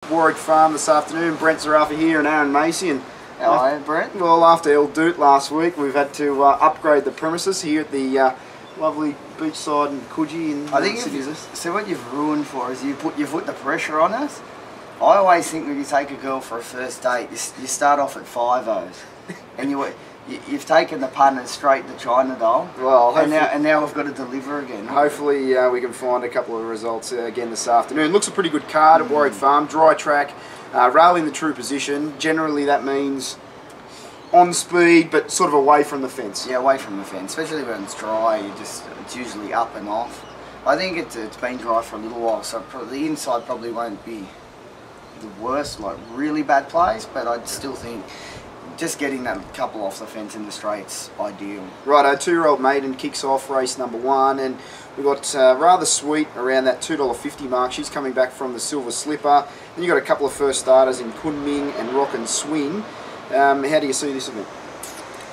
Warwick Farm this afternoon. Brent, Zerafa here, and Aaron Macey. And how are you, Brent? Well, after El Doot last week, we've had to upgrade the premises here at the lovely beachside in Coogee in I think so what you've ruined for is you've put the pressure on us. I always think when you take a girl for a first date, you start off at 5-0s, and you've taken the punters straight to China doll. Well, and now we've got to deliver again. Hopefully we can find a couple of results again this afternoon. Looks a pretty good card at Warwick Farm. Dry track, rail in the true position. Generally that means on speed, but sort of away from the fence. Yeah, away from the fence, especially when it's dry. It's usually up and off. I think it's been dry for a little while, so the inside probably won't be the worst, like really bad plays, but I'd still think just getting that couple off the fence in the straight's ideal. Right, our 2-year-old maiden kicks off race number 1, and we've got rather sweet around that $2.50 mark. She's coming back from the Silver Slipper. Then you've got a couple of first starters in Kunming and Rock and Swing. How do you see this event?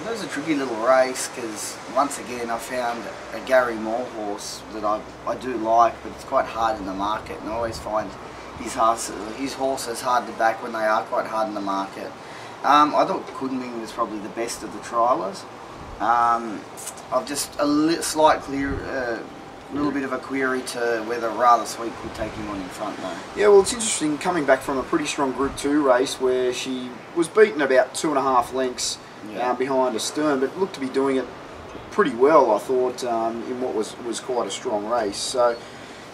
It was a tricky little race because once again I found a Gary Moore horse that I do like, but it's quite hard in the market, and I always find his horses hard to back when they are quite hard in the market. I thought Kunming was probably the best of the triallers. I've just a little bit of a query to whether Rather Sweet could take him on in front though. Yeah, well, it's interesting coming back from a pretty strong Group 2 race where she was beaten about 2.5 lengths behind astern, but looked to be doing it pretty well, I thought, in what was quite a strong race. So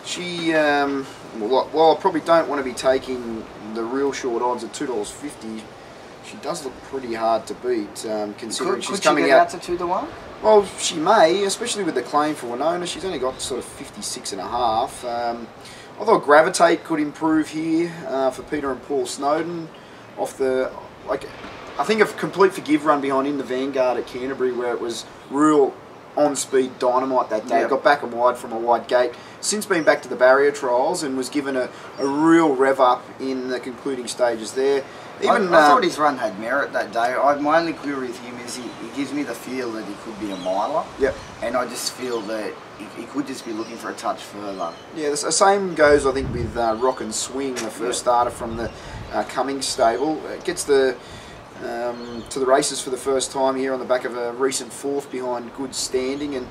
she, well, I probably don't want to be taking the real short odds at $2.50. She does look pretty hard to beat, considering she's coming out to 2-1. Well, she may, especially with the claim for Winona. She's only got sort of 56.5. I thought Gravitate could improve here for Peter and Paul Snowden off the I think a complete forgive run behind In the Vanguard at Canterbury, where it was real on-speed dynamite that day. Got back and wide from a wide gate. Since been back to the barrier trials and was given a real rev up in the concluding stages there. I thought his run had merit that day. My only query with him is he gives me the feel that he could be a miler. Yep. And I just feel that he could just be looking for a touch further. Yeah, the same goes I think with Rock and Swing, the first starter from the Cummings stable. It gets to the races for the first time here on the back of a recent 4th behind good standing, and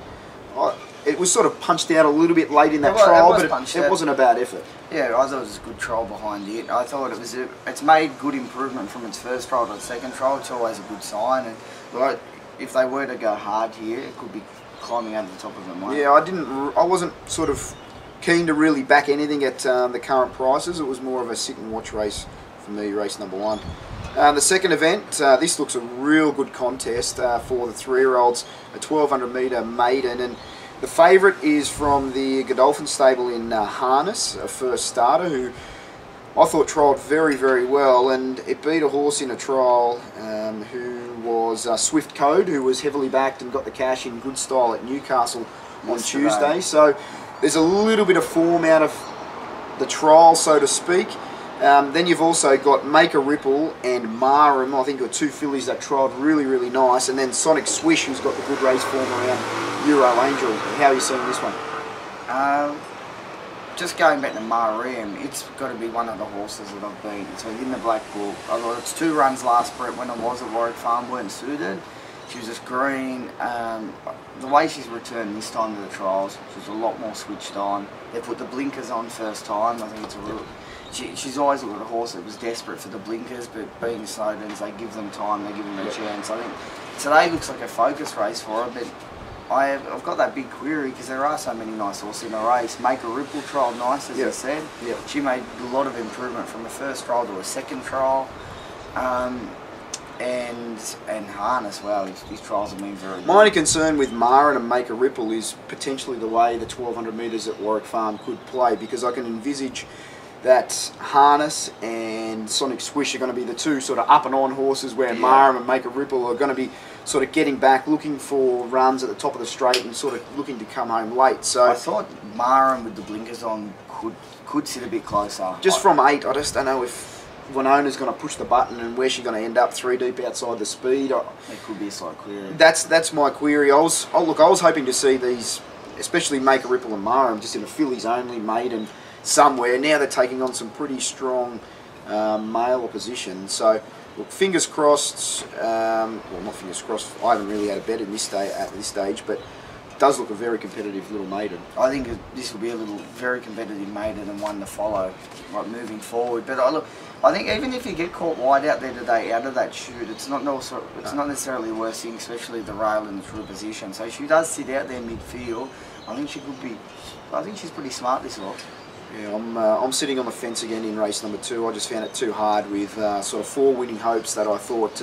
it was sort of punched out a little bit late in that trial, but it wasn't a bad effort. Yeah, I thought it was a good trial behind it. I thought it's made good improvement from its first trial to the second trial. It's always a good sign, and if they were to go hard here, it could be climbing over the top of them. Yeah, I wasn't sort of keen to really back anything at the current prices. It was more of a sit and watch race for me, race number 1. The second event, this looks a real good contest for the 3-year-olds, a 1200 metre maiden, and the favourite is from the Godolphin stable in Harness, a first starter who I thought trialled very, very well, and it beat a horse in a trial who was Swift Code, who was heavily backed and got the cash in good style at Newcastle on Tuesday. So there's a little bit of form out of the trial, so to speak. Then you've also got Make a Ripple and Marum. I think are 2 fillies that trialled really, really nice. And then Sonic Swish, who's got the good race form around Euro Angel. How are you seeing this one? Just going back to Marum, it's got to be one of the horses that I've beaten. So in the Black Book, I thought its 2 runs last Brent when it was at Warwick Farm weren't suited. She was just green. The way she's returned this time to the trials, she's a lot more switched on. They put the blinkers on first time. I think it's a real... She's always looked at a horse that was desperate for the blinkers, but being Snowdens, they give them time, they give them a chance. I think today looks like a focus race for her, but I've got that big query because there are so many nice horses in the race. Make a Ripple trial nice, as I said. Yep. She made a lot of improvement from the first trial to a second trial. And Harness, well, his trials have been very good. My only concern with Mara and Make a Ripple is potentially the way the 1200 metres at Warwick Farm could play, because I can envisage that Harness and Sonic Swish are going to be the 2 sort of up and on horses, where Marum and Make a Ripple are going to be sort of getting back, looking for runs at the top of the straight and sort of looking to come home late. So I thought Marum with the blinkers on could sit a bit closer. Just from 8, I just don't know if Winona's going to push the button and where she's going to end up 3 deep outside the speed. It could be a slight query. That's my query. I was hoping to see these, especially Make a Ripple and Marum, just in a fillies only maiden somewhere. Now they're taking on some pretty strong male opposition. So, look, fingers crossed. Well, not fingers crossed. I haven't really had a bet in this at this stage, but it does look a very competitive little maiden. I think this will be a very competitive maiden and one to follow, like moving forward. But I think even if you get caught wide out there today, out of that chute, it's not necessarily a worse thing, especially the rail in the true position. So if she does sit out there midfield, I think she could be. I think she's pretty smart, this lot. Yeah, I'm sitting on the fence again in race number 2. I just found it too hard with sort of 4 winning hopes that I thought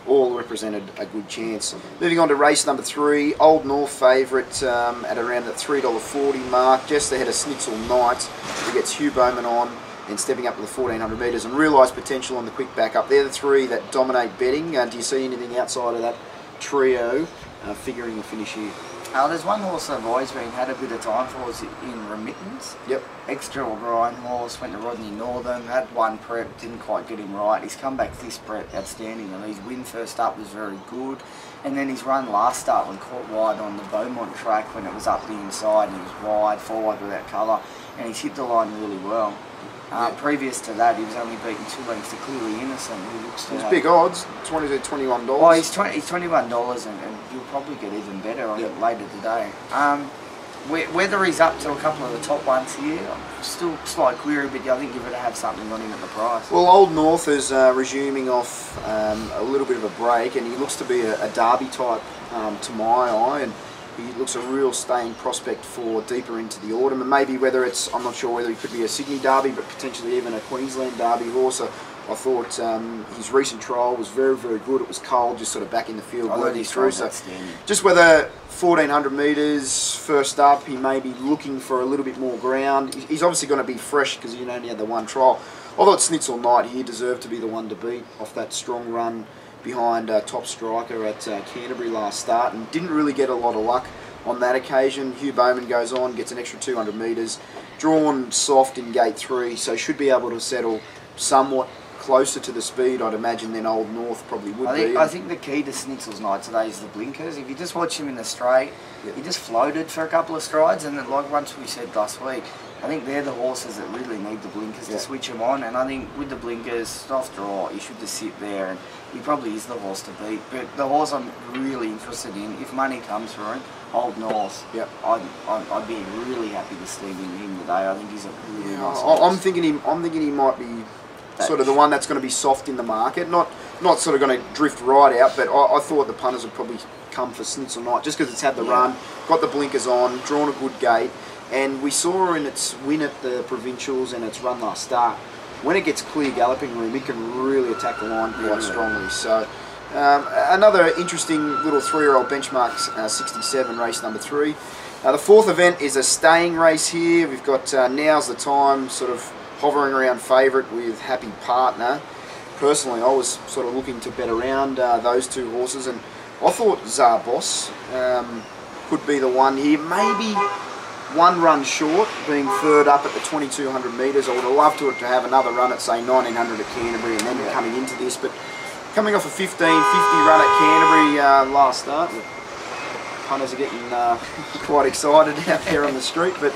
all represented a good chance. Moving on to race number 3, Old North favourite at around the $3.40 mark, just ahead of Snitzel Knight, who gets Hugh Bowman on and stepping up to the 1400 metres and realised potential on the quick backup. They're the 3 that dominate betting. Do you see anything outside of that trio figuring the finish here? There's one horse I've always had a bit of time for, is in Remittance. Yep. Extra O'Brien horse, went to Rodney Northern, had one prep, didn't quite get him right. He's come back this prep outstanding, and his win first up was very good. And then his run last start when caught wide on the Beaumont track when it was up the inside and he was wide, forward without colour, and he's hit the line really well. Previous to that, he was only beaten 2 lengths to Clearly Innocent, who looks to big odds, $20 to $21. Oh, he's $21, and you'll probably get even better on it later today. Whether he's up to a couple of the top ones here, I'm still slight query, but I think you're going to have something on him at the price. Well, Old North is resuming off a little bit of a break, and he looks to be a derby type to my eye, and he looks a real staying prospect for deeper into the autumn, and maybe whether it's, I'm not sure whether he could be a Sydney derby, but potentially even a Queensland derby horse. I thought his recent trial was very, very good. It was cold, just sort of back in the field, working through. So just whether 1400 metres first up, he may be looking for a little bit more ground. He's obviously going to be fresh because he only had the one trial. I thought Snitzel Knight here deserved to be the one to beat off that strong run behind top striker at Canterbury last start, and didn't really get a lot of luck on that occasion. Hugh Bowman goes on, gets an extra 200 metres, drawn soft in gate 3, so should be able to settle somewhat closer to the speed, I'd imagine, than Old North probably would be. I think the key to Snitzel's Night today is the blinkers. If you just watch him in the straight, he just floated for a couple of strides, and then, like once we said last week, I think they're the horses that really need the blinkers to switch him on, and I think with the blinkers, soft draw, he should just sit there, and he probably is the horse to beat. But the horse I'm really interested in, if money comes for him, Old North, I'd be really happy to steam him today. I think he's a really nice horse. I'm thinking he might be sort of the one that's going to be soft in the market, not sort of going to drift right out, but I thought the punters would probably come for Snitzel Knight just because it's had the run, got the blinkers on, drawn a good gate, and we saw in its win at the Provincials and its run last start, when it gets clear galloping room, it can really attack the line quite strongly. So another interesting little 3-year-old benchmark 67 race number 3. The 4th event is a staying race here. We've got Now's the Time sort of hovering around favourite with Happy Partner. Personally, I was sort of looking to bet around those 2 horses, and I thought Zarbos could be the one here. Maybe one run short, being 3rd up at the 2200 metres. I would have loved to have another run at, say, 1900 at Canterbury and then coming into this, but coming off a 15.50 run at Canterbury last start, the punters are getting quite excited out there on the street, but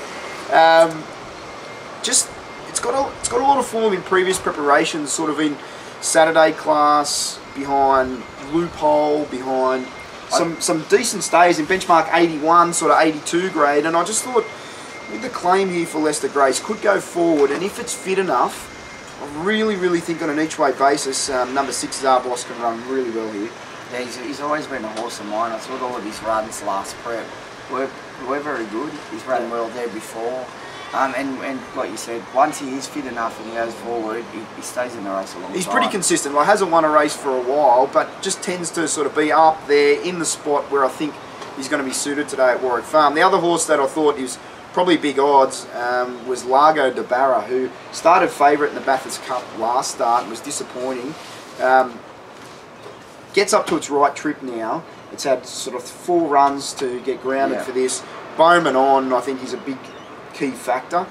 just it's got a lot of form in previous preparations, sort of in Saturday class, behind Loophole, behind some decent stays in benchmark 81, sort of 82 grade, and I just thought with the claim here for Leicester Grace could go forward, and if it's fit enough, I really think on an each way basis, number 6 Zarbos can run really well here. Yeah, he's always been a horse of mine. I thought all of his runs last prep were very good. He's run well there before. And like you said, once he is fit enough and he goes forward, he stays in the race a long time. He's pretty consistent. Well, hasn't won a race for a while, but just tends to sort of be up there in the spot where I think he's going to be suited today at Warwick Farm. The other horse that I thought is probably big odds was Largo de Barra, who started favourite in the Bathurst Cup last start and was disappointing. Gets up to its right trip now. It's had sort of 4 runs to get grounded for this. Bowman on, I think he's a big key factor,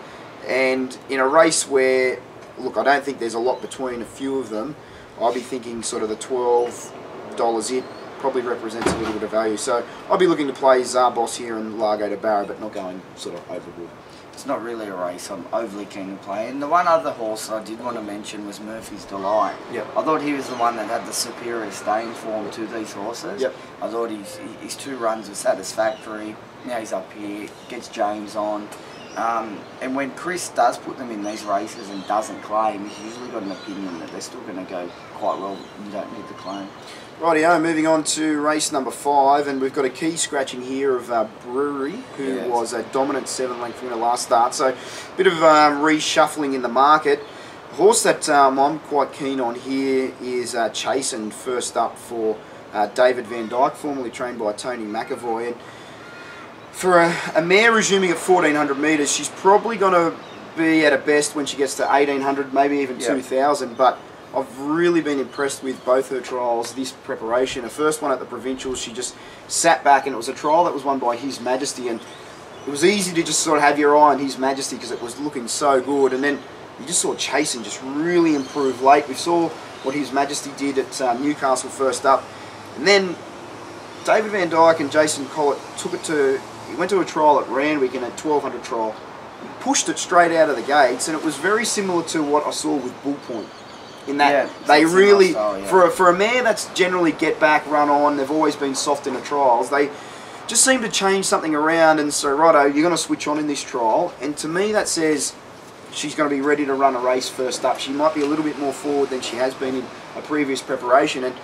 and in a race where, look, I don't think there's a lot between a few of them, I'll be thinking sort of the $12 it probably represents a little bit of value. So I'll be looking to play Zarbos here and Largo de Barra, but not going sort of overboard. it's not really a race I'm overly keen to play. And the one other horse I did want to mention was Murphy's Delight. Yep. I thought he was the one that had the superior staying form to these horses. Yep. I thought his 2 runs were satisfactory. Now he's up here, gets James on. And when Chris does put them in these races and doesn't claim, he's usually got an opinion that they're still going to go quite well. You don't need to claim. Rightio, moving on to race number 5, and we've got a key scratching here of Brewery, who was a dominant 7-length winner last start. So, a bit of reshuffling in the market. A horse that I'm quite keen on here is Chasen, first up for David Van Dyke, formerly trained by Tony McAvoy. And for a mare resuming at 1,400 metres, she's probably going to be at her best when she gets to 1,800, maybe even 2,000, but I've really been impressed with both her trials this preparation. Her first one at the Provincials, she just sat back, and it was a trial that was won by His Majesty, and it was easy to just sort of have your eye on His Majesty because it was looking so good. And then you just saw Chasen just really improve late. We saw what His Majesty did at Newcastle first up, and then David Van Dyke and Jason Collett he went to a trial at Randwick in a 1,200 trial, pushed it straight out of the gates, and it was very similar to what I saw with Bull Point. In that they really, style, for a mare that's generally get back, run on, they've always been soft in the trials, they just seem to change something around and say, righto, you're going to switch on in this trial. And to me that says she's going to be ready to run a race first up. She might be a little bit more forward than she has been in a previous preparation. And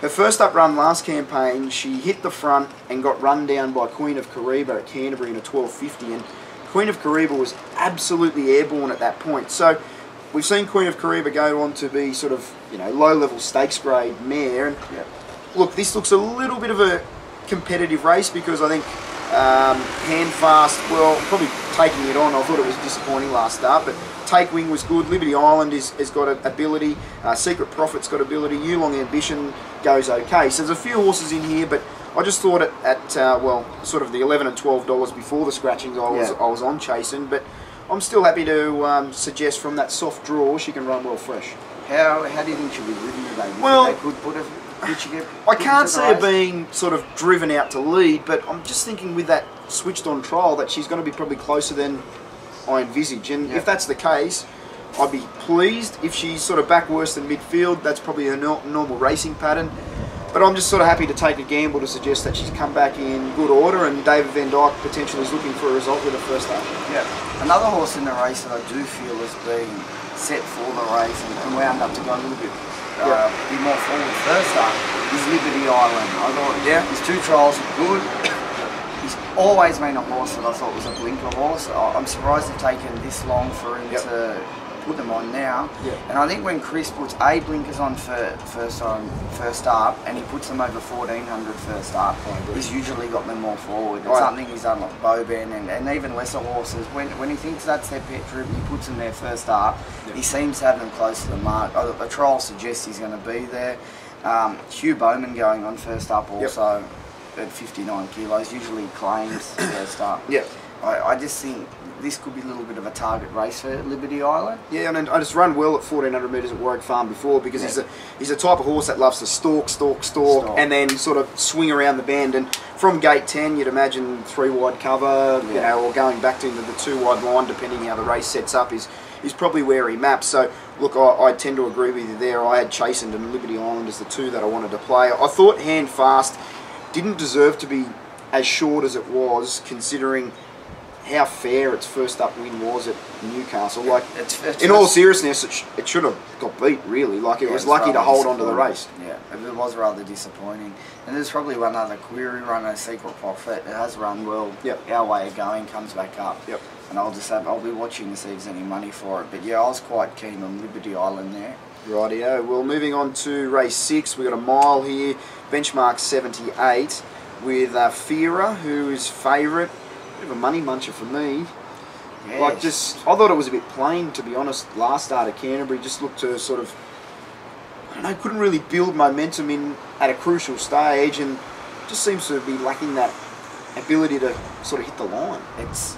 her first up run last campaign, she hit the front and got run down by Queen of Kariba at Canterbury in a 12.50. And Queen of Kariba was absolutely airborne at that point. So we've seen Queen of Kariba go on to be sort of, low-level stakes grade mare. And look, this looks a little bit of a competitive race because I think Handfast, well, probably taking it on. I thought it was disappointing last start, but Take Wing was good. Liberty Island has got ability. Secret Prophet's got ability. Yulong Ambition goes okay. So there's a few horses in here, but I just thought at sort of the $11 and $12 before the scratchings, I was on Chasen, but I'm still happy to suggest from that soft draw she can run well fresh. How do you think she'll be ridden today? Well, I can't see her being sort of driven out to lead, but I'm just thinking with that switched on trial that she's going to be probably closer than I envisage. And if that's the case, I'd be pleased. If she's sort of back worse than midfield, that's probably her normal racing pattern. But I'm just sort of happy to take a gamble to suggest that she's come back in good order, and David Van Dyke potentially is looking for a result with her first up. Yeah. Another horse in the race that I do feel has been set for the race and wound up to go a little bit be more forward first up is Liberty Island. I thought his 2 trials were good. He's always been a horse that I thought was a blinker horse. I'm surprised it's taken this long for him to put them on now. And I think when Chris puts blinkers on for first up and he puts them over 1,400 first up, he's usually got them more forward. It's something he's done like Boban and even lesser horses. When he thinks that's their pet trip, he puts them there first up. He seems to have them close to the mark. The trial suggests he's going to be there. Hugh Bowman going on first up also at 59 kilos, usually claims first up. I just think this could be a little bit of a target race for Liberty Island. Yeah, and I just run well at 1,400 metres at Warwick Farm before because he's a type of horse that loves to stalk, and then sort of swing around the bend. And from gate 10, you'd imagine 3 wide cover, or going back to the 2 wide line, depending how the race sets up, is probably where he maps. So look, I tend to agree with you there. I had Chasen and Liberty Island as the 2 that I wanted to play. I thought Handfast didn't deserve to be as short as it was, considering how fair its first up win was at Newcastle. Like, in all seriousness, it should have got beat, really. Like, it was lucky to hold on to the race. Yeah, it was rather disappointing. And there's probably one other query runner, Secret Prophet. It has run well. Our way of going comes back up. And I'll be watching to see if there's any money for it. But yeah, I was quite keen on Liberty Island there. Rightio. Well, moving on to race 6, we've got a mile here, benchmark 78, with Fira, who is favourite. Bit of a money muncher for me. Like, I thought it was a bit plain, to be honest. Last start at Canterbury just looked to sort of, I don't know, couldn't really build momentum in at a crucial stage, and just seems to be lacking that ability to sort of hit the line. It's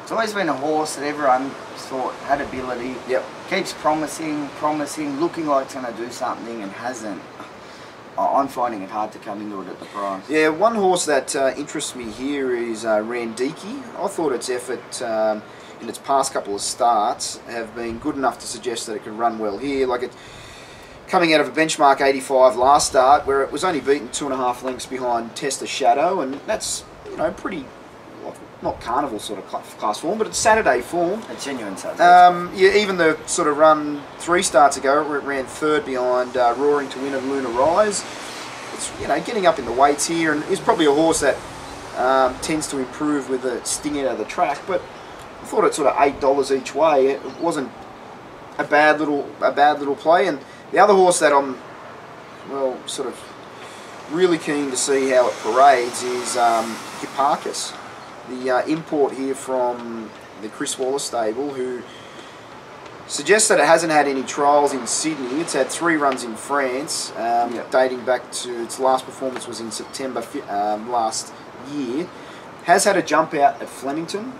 always been a horse that everyone thought had ability. Keeps promising, looking like it's going to do something and hasn't. I'm finding it hard to come into it at the price. Yeah, one horse that interests me here is Randiki. I thought its effort in its past couple of starts have been good enough to suggest that it could run well here. Like it coming out of a benchmark 85 last start, where it was only beaten 2.5 lengths behind Testa Shadow, and that's, you know, pretty, not carnival sort of class form, but it's Saturday form. A genuine Saturday. Yeah, even the sort of run 3 starts ago, it ran 3rd behind Roaring to Win and Luna Rise. It's, you know, getting up in the weights here, and is probably a horse that tends to improve with the sting out of the track. But I thought it sort of $8 each way. It wasn't a bad little play. And the other horse that I'm, well, sort of really keen to see how it parades is Hipparchus, the import here from the Chris Wallace stable, who suggests that it hasn't had any trials in Sydney. It's had 3 runs in France, dating back to its last performance was in September last year. Has had a jump out at Flemington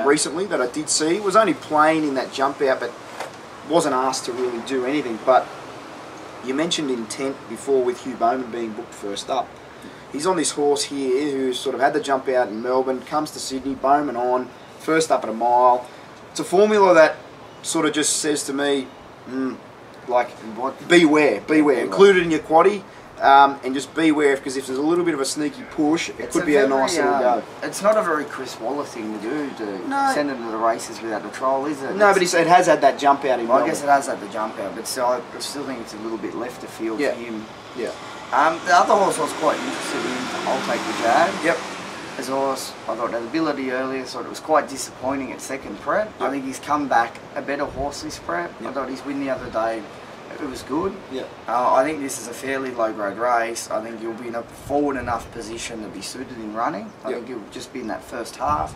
recently that I did see. It was only playing in that jump out, but wasn't asked to really do anything. But you mentioned intent before with Hugh Bowman being booked first up. He's on this horse here who sort of had the jump out in Melbourne, comes to Sydney, Bowman on, first up at a mile. It's a formula that sort of just says to me, like, beware. Include it in your quaddie, and just beware, because if there's a little bit of a sneaky push, it could be a nice little go. It's not a very Chris Waller thing to do, to send him to the races without the trial, is it? No, but it has had that jump out in Melbourne. I guess it has had the jump out, but still, I still think it's a little bit left of field for him. Yeah. The other horse I was quite interested in, I'll Take the Jag. Yep. As a horse, I thought had ability earlier, thought it was quite disappointing at second prep. I think he's come back a better horse this prep. I thought his win the other day, it was good. I think this is a fairly low grade race. I think he'll be in a forward enough position to be suited in running. I think he'll just be in that first half.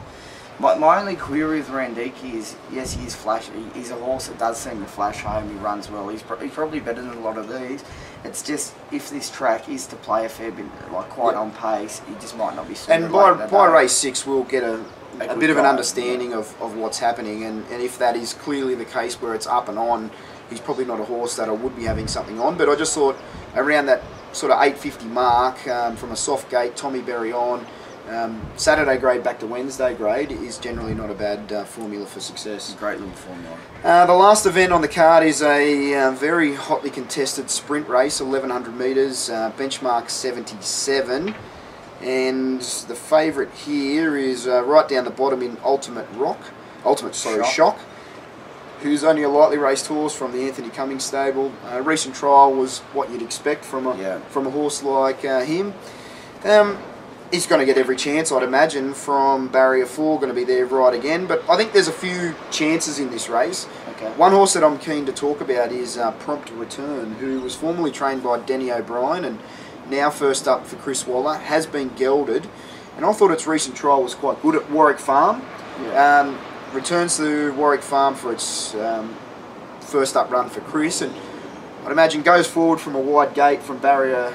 My only query with Randiki is, yes, he is flashy. He's a horse that does seem to flash home. He runs well. He's probably better than a lot of these. It's just, if this track is to play a fair bit, like quite on pace, he just might not be suited. And by race 6, we'll get a bit of an understanding of what's happening. And if that is clearly the case where it's up and on, he's probably not a horse that I would be having something on. But I just thought around that sort of 850 mark, from a soft gate, Tommy Berry on, Saturday grade back to Wednesday grade is generally not a bad formula for success. Great little formula. The last event on the card is a very hotly contested sprint race, 1100 metres, benchmark 77. And the favourite here is right down the bottom in Ultimate Shock, who's only a lightly raced horse from the Anthony Cummings stable. Recent trial was what you'd expect from a horse like him. He's going to get every chance, I'd imagine, from Barrier 4, going to be there right again. But I think there's a few chances in this race. Okay. One horse that I'm keen to talk about is Prompt Return, who was formerly trained by Denny O'Brien and now first up for Chris Waller, has been gelded. And I thought its recent trial was quite good at Warwick Farm. Returns to Warwick Farm for its first up run for Chris. And I'd imagine goes forward from a wide gate from barrier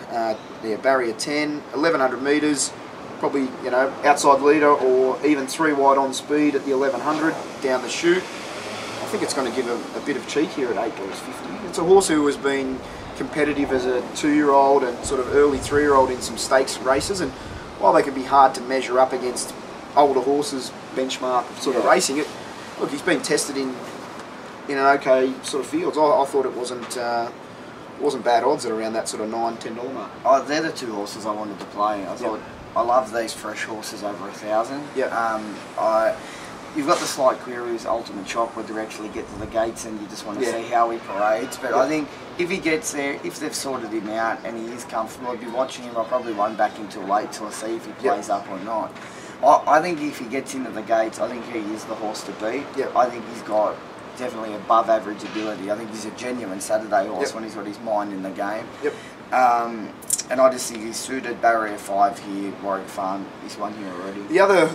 10, 1100 metres. Probably, you know, outside leader or even 3 wide on speed at the 1100 down the chute. I think it's going to give a bit of cheek here at $8.50. It's a horse who has been competitive as a 2-year-old and sort of early 3-year-old in some stakes races, and while they can be hard to measure up against older horses benchmark sort of racing, look, he's been tested in an okay sort of fields. I thought it wasn't bad odds at around that sort of $9, $10 mark. Oh, they're the 2 horses I wanted to play. I thought I love these fresh horses over 1,000. You've got the slight queries, Ultimate Shock, where they actually get to the gates and you just want to see how he parades. But I think if he gets there, if they've sorted him out and he is comfortable, I'd be watching him. I probably won't back him till late till I see if he plays up or not. I think if he gets into the gates, I think he is the horse to beat. I think he's got definitely above average ability. I think he's a genuine Saturday horse when he's got his mind in the game. And I just think he's suited. Barrier 5 here, Warwick Farm, he's won here already. The other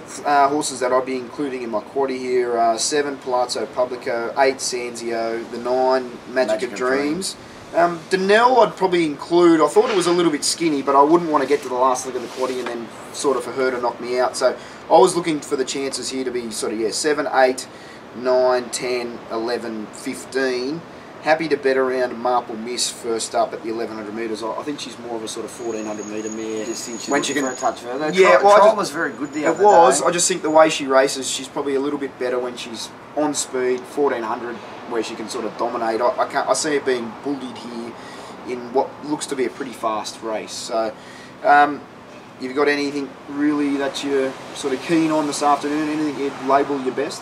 horses that I'd be including in my quaddie here are 7, Palazzo Publico, 8, Sanzio, the 9, Magic of Dreams. Denell I'd probably include. I thought it was a little bit skinny, but I wouldn't want to get to the last leg of the quaddie and then sort of for her to knock me out. So I was looking for the chances here to be sort of, 7, 8, 9, 10, 11, 15. Happy to bet around Marple Miss first up at the 1100 metres. I think she's more of a sort of 1400 metre mare. Just think she's when she can for a touch further. Yeah, Trial was very good the other day. It was. I just think the way she races, she's probably a little bit better when she's on speed, 1400, where she can sort of dominate. I see her being bullied here in what looks to be a pretty fast race. So, you've got anything really that you're sort of keen on this afternoon? Anything you'd label your best?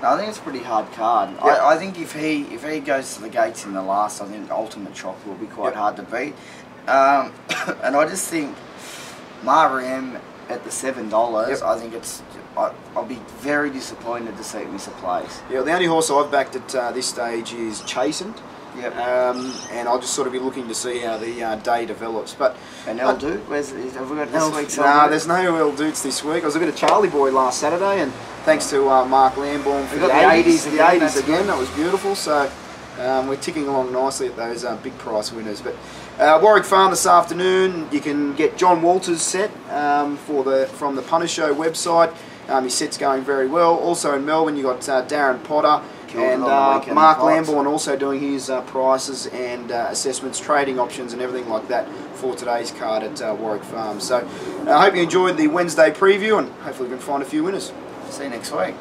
No, I think it's a pretty hard card. Yep. I think if he goes to the gates in the last, I think Ultimate Shock will be quite hard to beat. And I just think Mariam at the $7, I think it's. I'll be very disappointed to see it miss a place. Yeah, the only horse I've backed at this stage is Chastened. Yep. And I'll just sort of be looking to see how the day develops. But and El Duke, have we got this week's? No, there's no El Dukes this week. I was a bit of Charlie Boy last Saturday, and thanks to Mark Lambourne for the 80s again. That was beautiful. So we're ticking along nicely at those big price winners. But Warwick Farm this afternoon, you can get John Walters' set from the Punter Show website. His set's going very well. Also in Melbourne, you got Darren Potter. And Mark Lambourne also doing his prices and assessments, trading options and everything like that for today's card at Warwick Farm. So I hope you enjoyed the Wednesday preview, and hopefully we can find a few winners. See you next week.